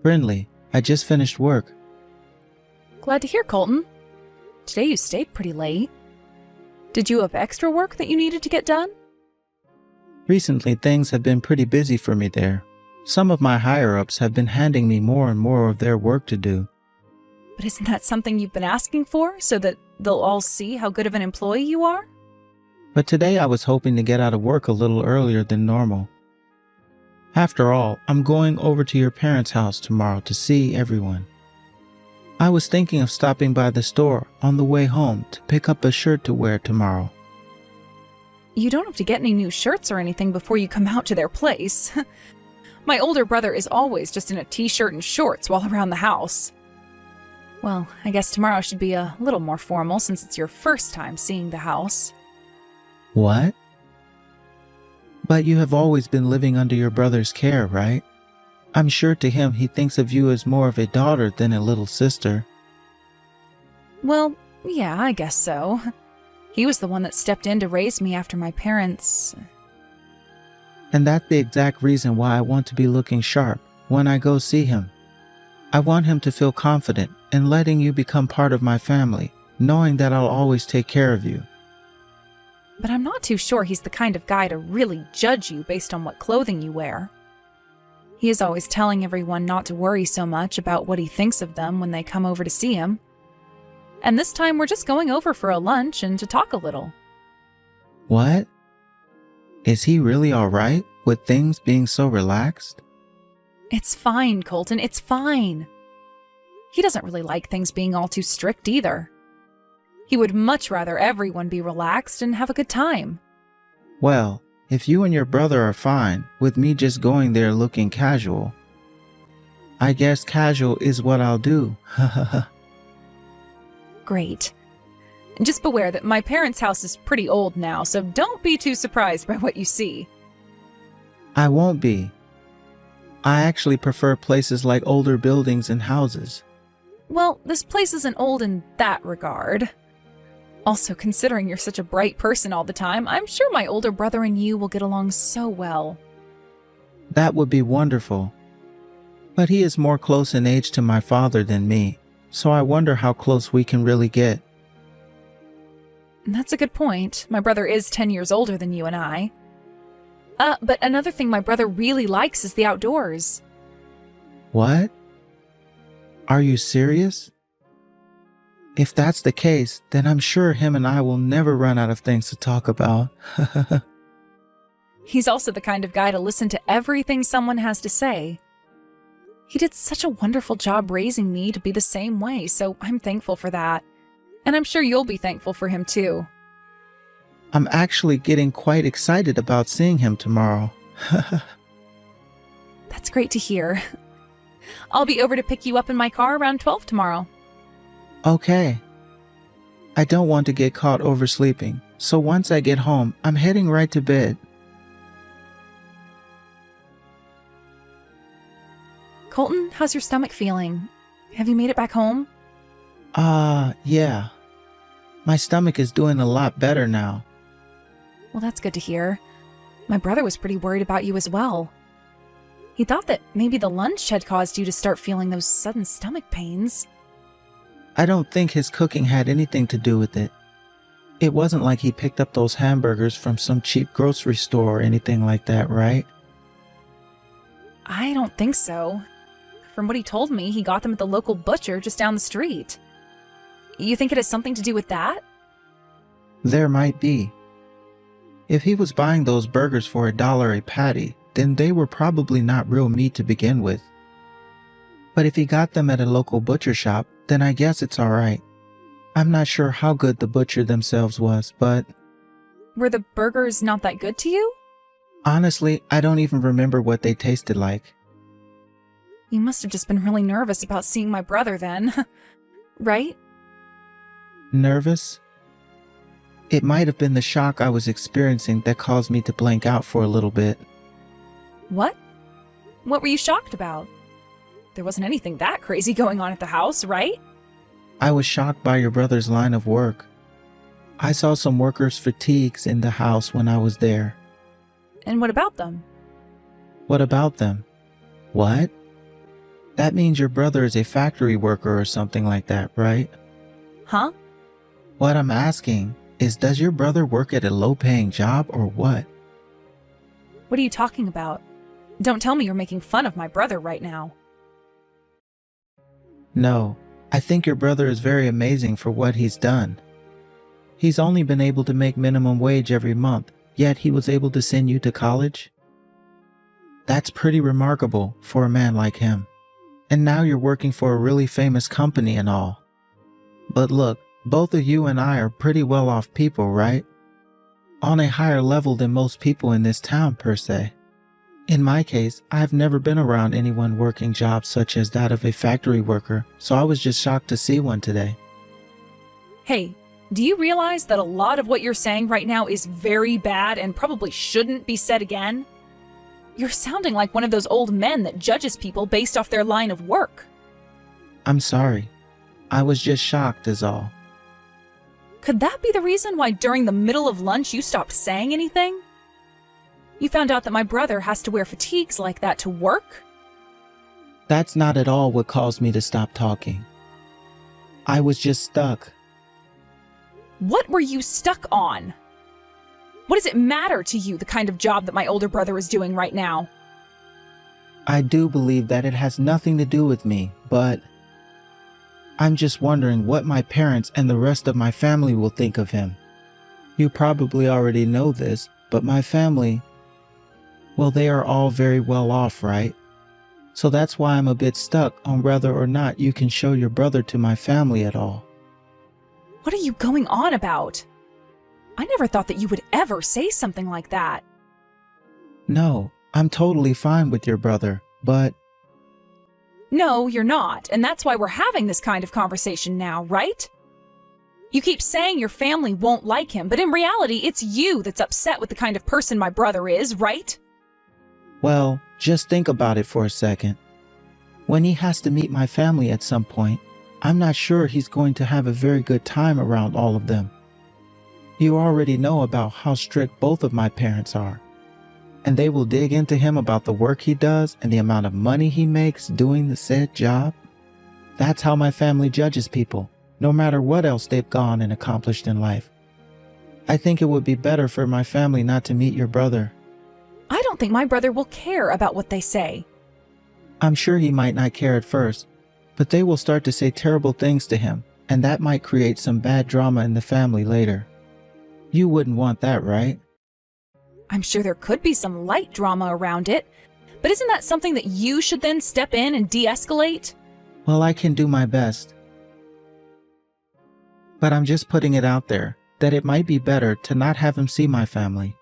Brindley, I just finished work. Glad to hear, Colton. Today you stayed pretty late. Did you have extra work that you needed to get done? Recently, things have been pretty busy for me there. Some of my higher-ups have been handing me more and more of their work to do. But isn't that something you've been asking for, so that they'll all see how good of an employee you are? But today I was hoping to get out of work a little earlier than normal. After all, I'm going over to your parents' house tomorrow to see everyone. I was thinking of stopping by the store on the way home to pick up a shirt to wear tomorrow. You don't have to get any new shirts or anything before you come out to their place. My older brother is always just in a t-shirt and shorts while around the house. Well, I guess tomorrow should be a little more formal since it's your first time seeing the house. What? But you have always been living under your brother's care, right? I'm sure to him he thinks of you as more of a daughter than a little sister. Well, yeah, I guess so. He was the one that stepped in to raise me after my parents... And that's the exact reason why I want to be looking sharp when I go see him. I want him to feel confident in letting you become part of my family, knowing that I'll always take care of you. But I'm not too sure he's the kind of guy to really judge you based on what clothing you wear. He is always telling everyone not to worry so much about what he thinks of them when they come over to see him. And this time we're just going over for a lunch and to talk a little. What? Is he really all right with things being so relaxed? It's fine, Colton, it's fine. He doesn't really like things being all too strict either. He would much rather everyone be relaxed and have a good time. Well, if you and your brother are fine with me just going there looking casual, I guess casual is what I'll do. Great. Just beware that my parents' house is pretty old now, so don't be too surprised by what you see. I won't be. I actually prefer places like older buildings and houses. Well, this place isn't old in that regard. Also, considering you're such a bright person all the time, I'm sure my older brother and you will get along so well. That would be wonderful. But he is more close in age to my father than me, so I wonder how close we can really get. That's a good point. My brother is 10 years older than you and I. But another thing my brother really likes is the outdoors. What? Are you serious? If that's the case, then I'm sure him and I will never run out of things to talk about. He's also the kind of guy to listen to everything someone has to say. He did such a wonderful job raising me to be the same way, so I'm thankful for that. And I'm sure you'll be thankful for him too. I'm actually getting quite excited about seeing him tomorrow. That's great to hear. I'll be over to pick you up in my car around 12 tomorrow. Okay. I don't want to get caught oversleeping, so once I get home, I'm heading right to bed. Colton, how's your stomach feeling? Have you made it back home? Yeah. My stomach is doing a lot better now. Well, that's good to hear. My brother was pretty worried about you as well. He thought that maybe the lunch had caused you to start feeling those sudden stomach pains. I don't think his cooking had anything to do with it. It wasn't like he picked up those hamburgers from some cheap grocery store or anything like that, right? I don't think so. From what he told me, he got them at the local butcher just down the street. You think it has something to do with that? There might be. If he was buying those burgers for $1 a patty, then they were probably not real meat to begin with. But if he got them at a local butcher shop, then I guess it's alright. I'm not sure how good the butcher themselves was, but... Were the burgers not that good to you? Honestly, I don't even remember what they tasted like. You must have just been really nervous about seeing my brother then. Right? Nervous? It might have been the shock I was experiencing that caused me to blank out for a little bit. What? What were you shocked about? There wasn't anything that crazy going on at the house, right? I was shocked by your brother's line of work. I saw some workers' fatigues in the house when I was there. And what about them? What about them? What? That means your brother is a factory worker or something like that, right? Huh? What I'm asking is, does your brother work at a low-paying job or what? What are you talking about? Don't tell me you're making fun of my brother right now. No, I think your brother is very amazing for what he's done. He's only been able to make minimum wage every month, yet he was able to send you to college? That's pretty remarkable for a man like him. And now you're working for a really famous company and all. But look, both of you and I are pretty well-off people, right? On a higher level than most people in this town, per se. In my case, I've never been around anyone working jobs such as that of a factory worker, so I was just shocked to see one today. Hey, do you realize that a lot of what you're saying right now is very bad and probably shouldn't be said again? You're sounding like one of those old men that judges people based off their line of work. I'm sorry. I was just shocked is all. Could that be the reason why during the middle of lunch you stopped saying anything? You found out that my brother has to wear fatigues like that to work? That's not at all what caused me to stop talking. I was just stuck. What were you stuck on? What does it matter to you, the kind of job that my older brother is doing right now? I do believe that it has nothing to do with me, but I'm just wondering what my parents and the rest of my family will think of him. You probably already know this, but my family, well, they are all very well off, right? So that's why I'm a bit stuck on whether or not you can show your brother to my family at all. What are you going on about? I never thought that you would ever say something like that. No, I'm totally fine with your brother, but No, you're not, and that's why we're having this kind of conversation now, right? You keep saying your family won't like him, but in reality, it's you that's upset with the kind of person my brother is, right? well, just think about it for a second. When he has to meet my family at some point, I'm not sure he's going to have a very good time around all of them. You already know about how strict both of my parents are, and they will dig into him about the work he does and the amount of money he makes doing the said job. That's how my family judges people, no matter what else they've gone and accomplished in life. I think it would be better for my family not to meet your brother. I don't think my brother will care about what they say. I'm sure he might not care at first, but they will start to say terrible things to him, and that might create some bad drama in the family later. You wouldn't want that, right? I'm sure there could be some light drama around it, but isn't that something that you should then step in and de-escalate? Well, I can do my best. But I'm just putting it out there that it might be better to not have him see my family.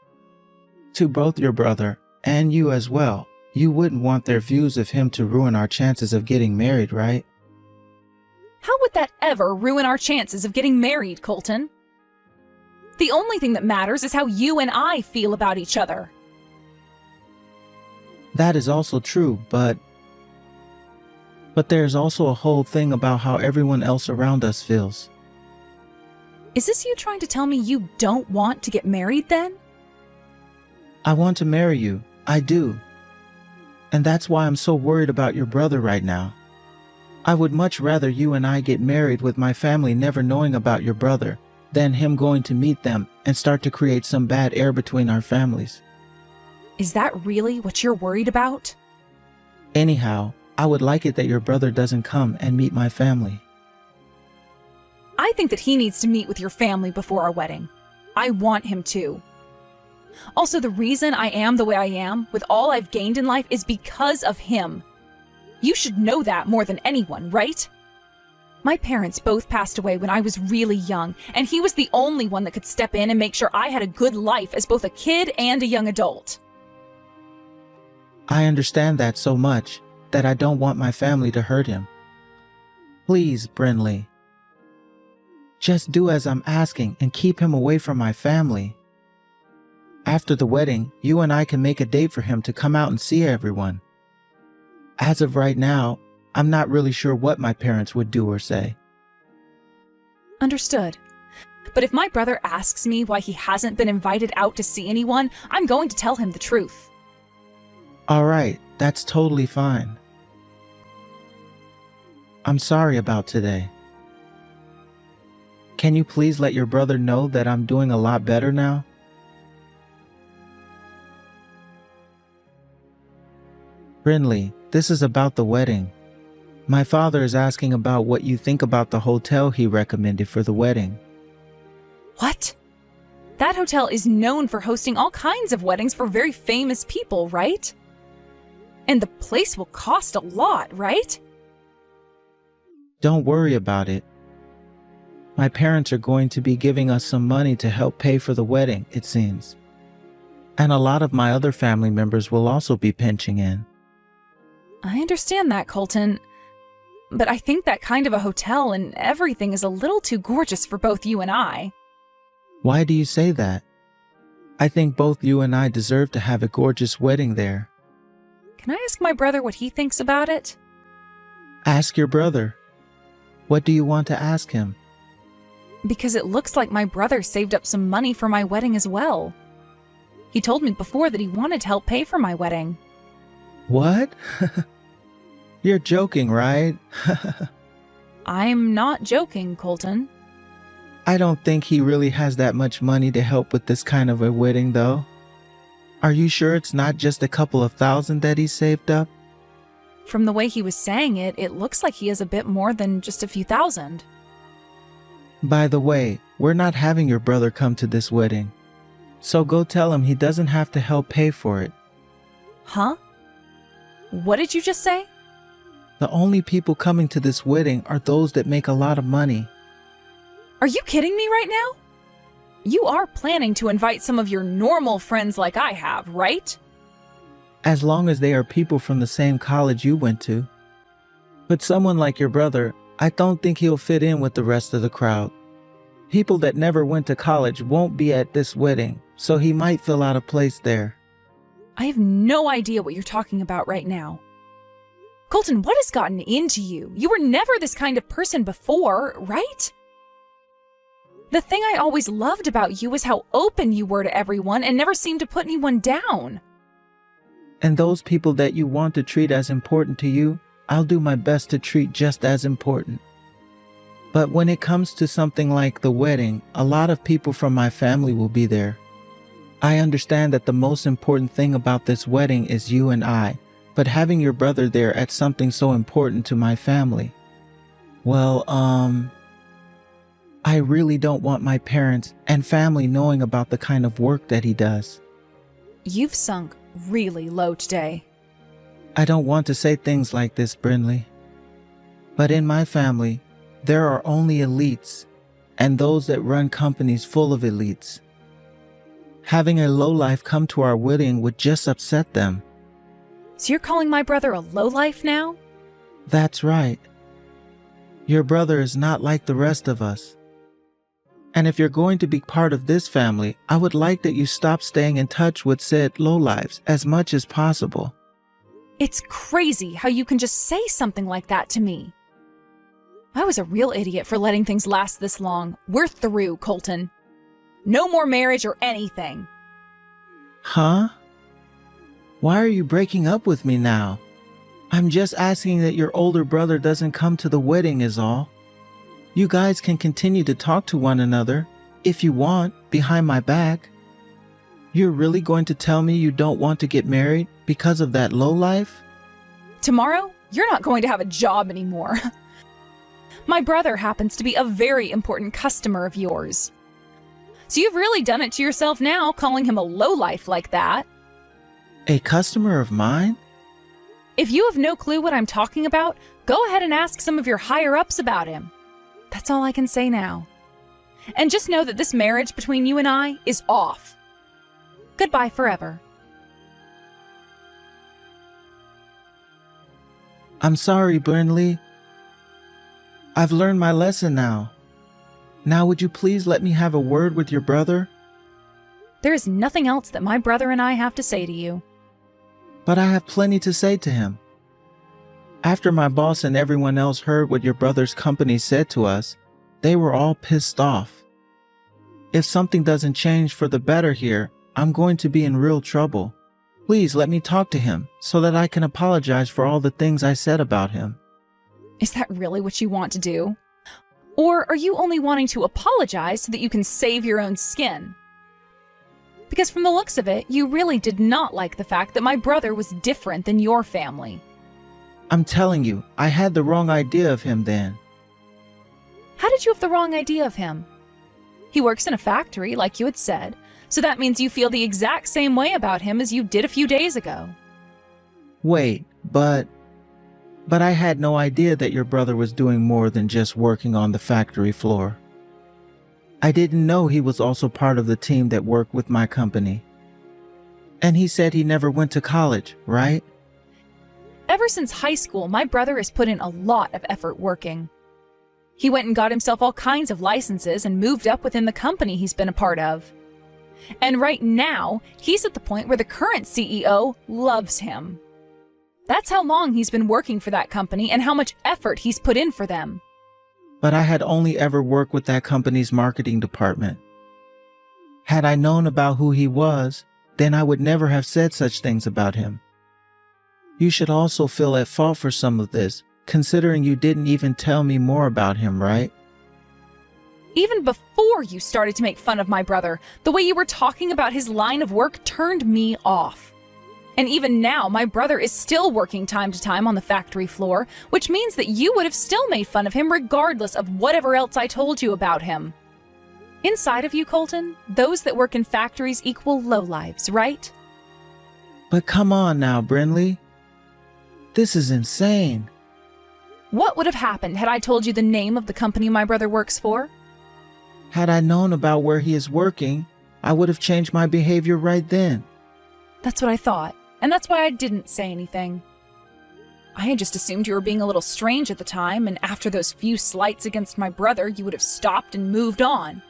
To both your brother and you as well, you wouldn't want their views of him to ruin our chances of getting married, right? How would that ever ruin our chances of getting married, Colton? The only thing that matters is how you and I feel about each other. That is also true, but there's also a whole thing about how everyone else around us feels. Is this you trying to tell me you don't want to get married then? I want to marry you. I do. And that's why I'm so worried about your brother right now. I would much rather you and I get married with my family never knowing about your brother than him going to meet them and start to create some bad air between our families. Is that really what you're worried about? Anyhow, I would like it that your brother doesn't come and meet my family. I think that he needs to meet with your family before our wedding. I want him to. Also, the reason I am the way I am, with all I've gained in life, is because of him. You should know that more than anyone, right? My parents both passed away when I was really young, and he was the only one that could step in and make sure I had a good life as both a kid and a young adult. I understand that so much that I don't want my family to hurt him. Please, Brinley. Just do as I'm asking and keep him away from my family. After the wedding, you and I can make a date for him to come out and see everyone. As of right now, I'm not really sure what my parents would do or say. Understood. But if my brother asks me why he hasn't been invited out to see anyone, I'm going to tell him the truth. All right, that's totally fine. I'm sorry about today. Can you please let your brother know that I'm doing a lot better now? Brinley, this is about the wedding. My father is asking about what you think about the hotel he recommended for the wedding. What? That hotel is known for hosting all kinds of weddings for very famous people, right? And the place will cost a lot, right? Don't worry about it. My parents are going to be giving us some money to help pay for the wedding, it seems. And a lot of my other family members will also be pinching in. I understand that, Colton. But I think that kind of a hotel and everything is a little too gorgeous for both you and I. Why do you say that? I think both you and I deserve to have a gorgeous wedding there. Can I ask my brother what he thinks about it? Ask your brother. What do you want to ask him? Because it looks like my brother saved up some money for my wedding as well. He told me before that he wanted to help pay for my wedding. What? You're joking, right? I'm not joking, Colton. I don't think he really has that much money to help with this kind of a wedding, though. Are you sure it's not just a couple of thousand that he saved up? From the way he was saying it, it looks like he has a bit more than just a few thousand. By the way, we're not having your brother come to this wedding. So go tell him he doesn't have to help pay for it. Huh? What did you just say? The only people coming to this wedding are those that make a lot of money. Are you kidding me right now? You are planning to invite some of your normal friends like I have, right? As long as they are people from the same college you went to. But someone like your brother, I don't think he'll fit in with the rest of the crowd. People that never went to college won't be at this wedding, so he might feel out of place there. I have no idea what you're talking about right now. Colton, what has gotten into you? You were never this kind of person before, right? The thing I always loved about you was how open you were to everyone and never seemed to put anyone down. And those people that you want to treat as important to you, I'll do my best to treat just as important. But when it comes to something like the wedding, a lot of people from my family will be there. I understand that the most important thing about this wedding is you and I, but having your brother there at something so important to my family, well, I really don't want my parents and family knowing about the kind of work that he does. You've sunk really low today. I don't want to say things like this, Brinley. But in my family, there are only elites and those that run companies full of elites. Having a lowlife come to our wedding would just upset them. So you're calling my brother a lowlife now? That's right. Your brother is not like the rest of us. And if you're going to be part of this family, I would like that you stop staying in touch with said lowlives as much as possible. It's crazy how you can just say something like that to me. I was a real idiot for letting things last this long. We're through, Colton. No more marriage or anything. Huh? Why are you breaking up with me now? I'm just asking that your older brother doesn't come to the wedding is all. You guys can continue to talk to one another, if you want, behind my back. You're really going to tell me you don't want to get married because of that lowlife? Tomorrow, you're not going to have a job anymore. My brother happens to be a very important customer of yours. So you've really done it to yourself now, calling him a lowlife like that. A customer of mine? If you have no clue what I'm talking about, go ahead and ask some of your higher-ups about him. That's all I can say now. And just know that this marriage between you and I is off. Goodbye forever. I'm sorry, Brinley. I've learned my lesson now. Now would you please let me have a word with your brother? There is nothing else that my brother and I have to say to you. But I have plenty to say to him. After my boss and everyone else heard what your brother's company said to us, they were all pissed off. If something doesn't change for the better here, I'm going to be in real trouble. Please let me talk to him so that I can apologize for all the things I said about him. Is that really what you want to do? Or are you only wanting to apologize so that you can save your own skin? Because from the looks of it, you really did not like the fact that my brother was different than your family. I'm telling you, I had the wrong idea of him then. How did you have the wrong idea of him? He works in a factory, like you had said, so that means you feel the exact same way about him as you did a few days ago. Wait, but I had no idea that your brother was doing more than just working on the factory floor. I didn't know he was also part of the team that worked with my company. And he said he never went to college, right? Ever since high school, my brother has put in a lot of effort working. He went and got himself all kinds of licenses and moved up within the company he's been a part of. And right now, he's at the point where the current CEO loves him. That's how long he's been working for that company and how much effort he's put in for them. But I had only ever worked with that company's marketing department. Had I known about who he was, then I would never have said such things about him. You should also feel at fault for some of this, considering you didn't even tell me more about him, right? Even before you started to make fun of my brother, the way you were talking about his line of work turned me off. And even now, my brother is still working time to time on the factory floor, which means that you would have still made fun of him regardless of whatever else I told you about him. Inside of you, Colton, those that work in factories equal lowlives, right? But come on now, Brinley. This is insane. What would have happened had I told you the name of the company my brother works for? Had I known about where he is working, I would have changed my behavior right then. That's what I thought, and that's why I didn't say anything. I had just assumed you were being a little strange at the time, and after those few slights against my brother, you would have stopped and moved on.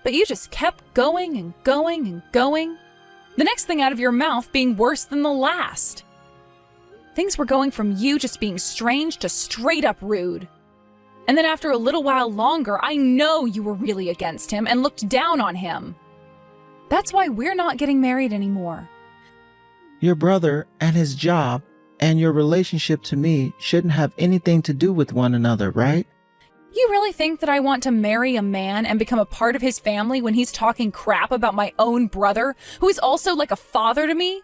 But you just kept going and going and going, the next thing out of your mouth being worse than the last. Things were going from you just being strange to straight up rude. And then after a little while longer, I know you were really against him and looked down on him. That's why we're not getting married anymore. Your brother and his job and your relationship to me shouldn't have anything to do with one another, right? You really think that I want to marry a man and become a part of his family when he's talking crap about my own brother, who is also like a father to me?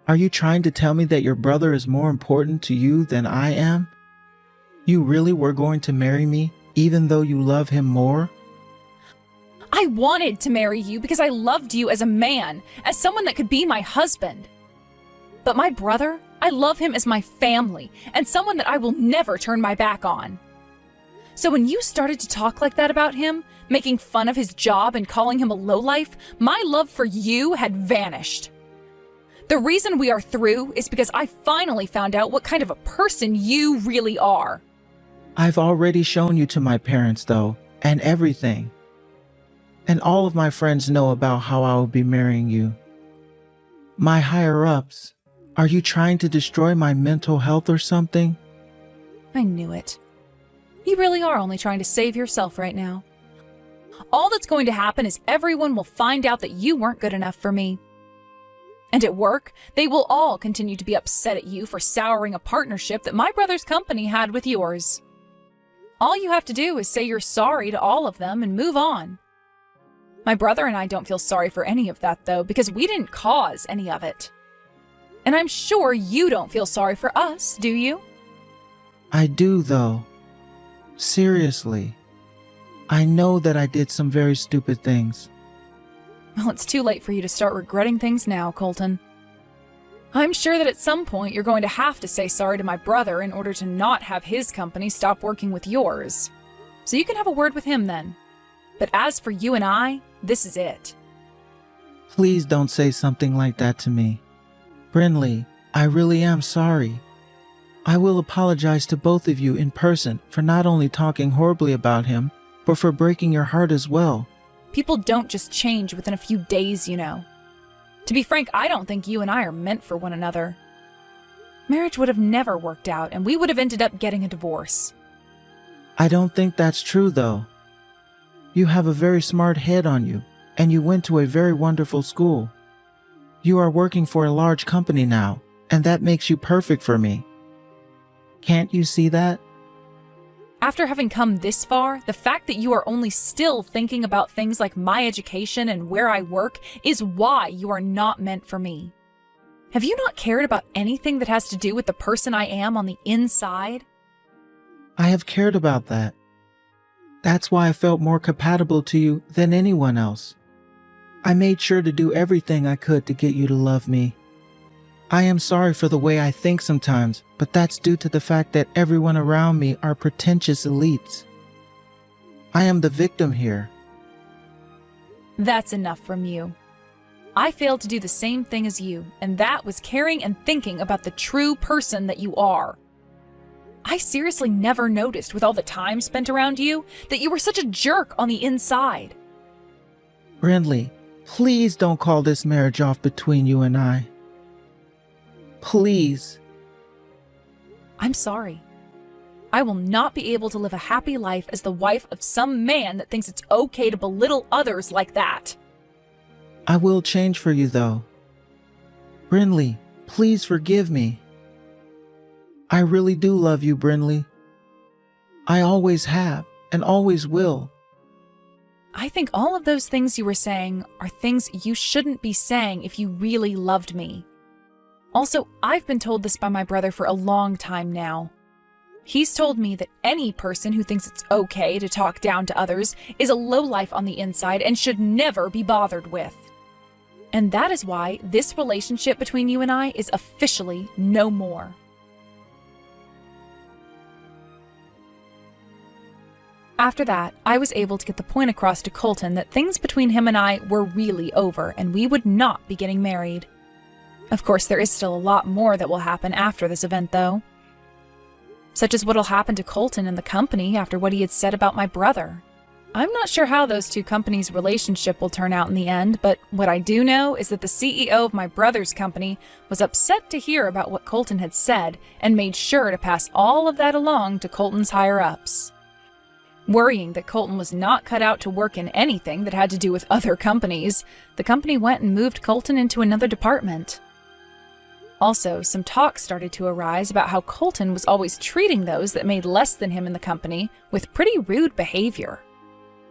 Are you trying to tell me that your brother is more important to you than I am? You really were going to marry me, even though you love him more? I wanted to marry you because I loved you as a man, as someone that could be my husband. But my brother, I love him as my family, and someone that I will never turn my back on. So when you started to talk like that about him, making fun of his job and calling him a lowlife, my love for you had vanished. The reason we are through is because I finally found out what kind of a person you really are. I've already shown you to my parents, though, and everything. And all of my friends know about how I will be marrying you. My higher-ups, are you trying to destroy my mental health or something? I knew it. You really are only trying to save yourself right now. All that's going to happen is everyone will find out that you weren't good enough for me. And at work, they will all continue to be upset at you for souring a partnership that my brother's company had with yours. All you have to do is say you're sorry to all of them and move on. My brother and I don't feel sorry for any of that, though, because we didn't cause any of it. And I'm sure you don't feel sorry for us, do you? I do, though. Seriously. I know that I did some very stupid things. Well, it's too late for you to start regretting things now, Colton. I'm sure that at some point you're going to have to say sorry to my brother in order to not have his company stop working with yours. So you can have a word with him then. But as for you and I, this is it. Please don't say something like that to me. Brinley, I really am sorry. I will apologize to both of you in person for not only talking horribly about him, but for breaking your heart as well. People don't just change within a few days, you know. To be frank, I don't think you and I are meant for one another. Marriage would have never worked out, and we would have ended up getting a divorce. I don't think that's true, though. You have a very smart head on you, and you went to a very wonderful school. You are working for a large company now, and that makes you perfect for me. Can't you see that? After having come this far, the fact that you are only still thinking about things like my education and where I work is why you are not meant for me. Have you not cared about anything that has to do with the person I am on the inside? I have cared about that. That's why I felt more compatible to you than anyone else. I made sure to do everything I could to get you to love me. I am sorry for the way I think sometimes, but that's due to the fact that everyone around me are pretentious elites. I am the victim here. That's enough from you. I failed to do the same thing as you, and that was caring and thinking about the true person that you are. I seriously never noticed, with all the time spent around you, that you were such a jerk on the inside. Brindley, please don't call this marriage off between you and I. Please. I'm sorry. I will not be able to live a happy life as the wife of some man that thinks it's okay to belittle others like that. I will change for you, though. Brindley, please forgive me. I really do love you, Brindley. I always have and always will. I think all of those things you were saying are things you shouldn't be saying if you really loved me. Also, I've been told this by my brother for a long time now. He's told me that any person who thinks it's okay to talk down to others is a lowlife on the inside and should never be bothered with. And that is why this relationship between you and I is officially no more. After that, I was able to get the point across to Colton that things between him and I were really over and we would not be getting married. Of course, there is still a lot more that will happen after this event, though. Such as what'll happen to Colton and the company after what he had said about my brother. I'm not sure how those two companies' relationship will turn out in the end, but what I do know is that the CEO of my brother's company was upset to hear about what Colton had said and made sure to pass all of that along to Colton's higher-ups. Worrying that Colton was not cut out to work in anything that had to do with other companies, the company went and moved Colton into another department. Also, some talk started to arise about how Colton was always treating those that made less than him in the company with pretty rude behavior.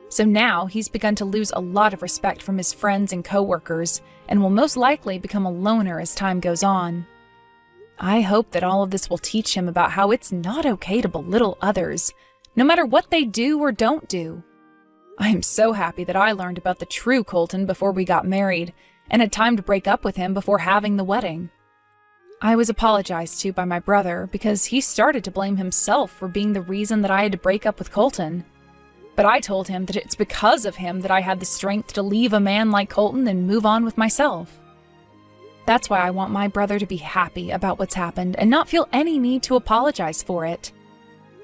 So now he's begun to lose a lot of respect from his friends and coworkers, and will most likely become a loner as time goes on. I hope that all of this will teach him about how it's not okay to belittle others, no matter what they do or don't do. I am so happy that I learned about the true Colton before we got married, and had time to break up with him before having the wedding. I was apologized to by my brother because he started to blame himself for being the reason that I had to break up with Colton. But I told him that it's because of him that I had the strength to leave a man like Colton and move on with myself. That's why I want my brother to be happy about what's happened and not feel any need to apologize for it.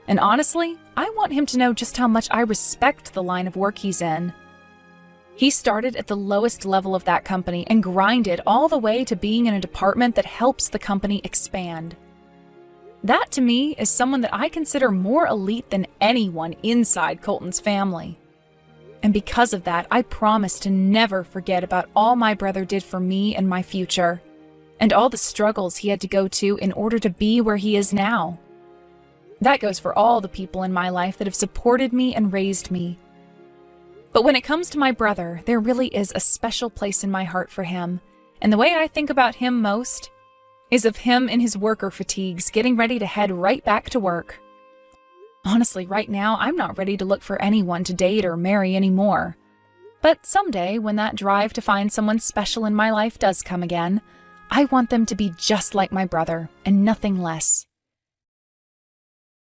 And honestly, I want him to know just how much I respect the line of work he's in. He started at the lowest level of that company and grinded all the way to being in a department that helps the company expand. That, to me, is someone that I consider more elite than anyone inside Colton's family. And because of that, I promise to never forget about all my brother did for me and my future, and all the struggles he had to go to in order to be where he is now. That goes for all the people in my life that have supported me and raised me. But when it comes to my brother, there really is a special place in my heart for him, and the way I think about him most is of him in his worker fatigues getting ready to head right back to work. Honestly, right now, I'm not ready to look for anyone to date or marry anymore. But someday, when that drive to find someone special in my life does come again, I want them to be just like my brother, and nothing less.